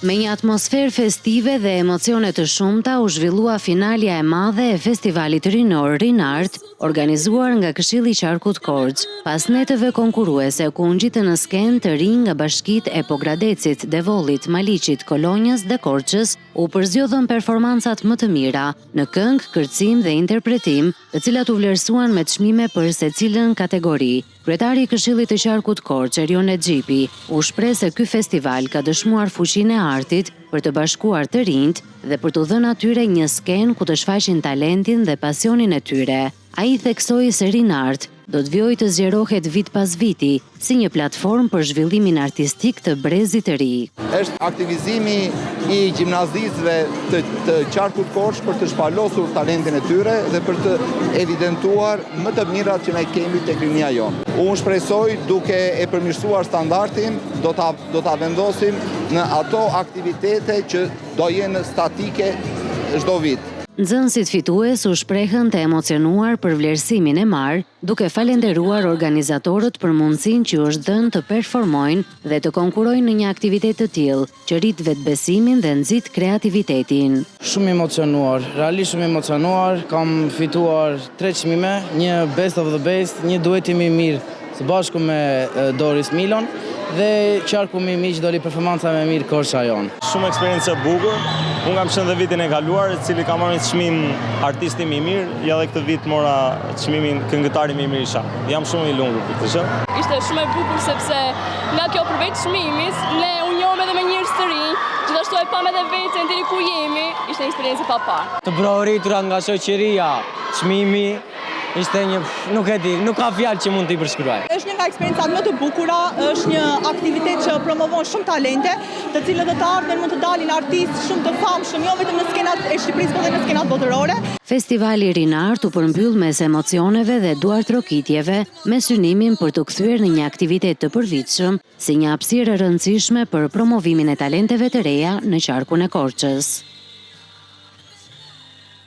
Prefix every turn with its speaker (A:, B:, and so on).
A: Me një atmosferë festive dhe emocione të shumta u zhvillua finalja e madhe e festivalit rinor Rinart, organizuar nga Këshilli i Qarkut Korç. Pas netëve konkurruese ku u ngjitën në skenë të rinj nga bashkitë e Pogradecit, Devollit, Maliqit, Kolonjës dhe Korçës, u përzgjodhën performancat më të mira në këngë, kërcim dhe interpretim, të cilat u vlerësuan me çmime për secilën kategori. Kryetari i Këshillit të Qarkut Korç, Erion Exhipi, u shpreh se ky festival ka dëshmuar fuqinë e artit për të bashkuar të rinjt dhe për t'u dhënë atyre një skenë ku të shfaqin talentin dhe pasionin e tyre. Ai theksoi se Rinart do të vijojë të zgjerohet vit pas viti si një platformë për zhvillimin artistik të brezit të ri.
B: Është aktivizimi i gjimnazistëve të Qarkut Korç për të shpalosur talentin e tyre dhe për të evidentuar më të mirat që ne kemi tek rinia jonë. Unë shpresoj duke e përmirësuar standardin, do ta vendosim në ato aktivitete që do jenë statike çdo vit.
A: Nxënësit fitues u shprehën të emocionuar për vlerësimin e marrë, duke falenderuar organizatorët për mundësinë që u është dhënë të performojnë dhe të konkurrojnë në një aktivitet të tillë, që rrit vetbesimin dhe nxit kreativitetin.
C: Shumë emocionuar, realisht shumë emocionuar, kam fituar 3 çmime, një Best of the Best, një dueti më i mirë së bashku me Doris Milon dhe Qarku më i miq doli performanca më e mirë Korça jon.
D: Shumë eksperiencë e bukur. Unë kam qenë dhe vitin e kaluar, i cili ka marrë çmim artisti më i mirë, ja dhe këtë vit mora çmimin këngëtari më i mirë i shahut. Jam shumë i lumtur për këtë gjë.
E: Ishte shumë e bukur sepse nga kjo përveç çmimit, ne u njohëm edhe me njerëz të rinj, gjithashtu e pam edhe veten deri ku jemi, ishte një eksperiencë pa parë.
C: Të brohuritura nga shoqëria, çmimi ishte një, nuk e di, nuk ka fjalë që mund t'i përshkruaj.
F: Është një nga eksperiencat më të bukura, është një aktivitet që promovon shumë talente, të cilët do të ardhmen mund të dalin artistë shumë të famshëm, jo vetëm në skenat e Shqipërisë, por edhe në skenat botërore.
A: Festivali Rinart u përmbyll mes emocioneve dhe duartrokitjeve, me synimin për të kthyer në një aktivitet të përvitshëm, si një hapësirë e rëndësishme për promovimin e talenteve të reja në Qarkun e Korçës.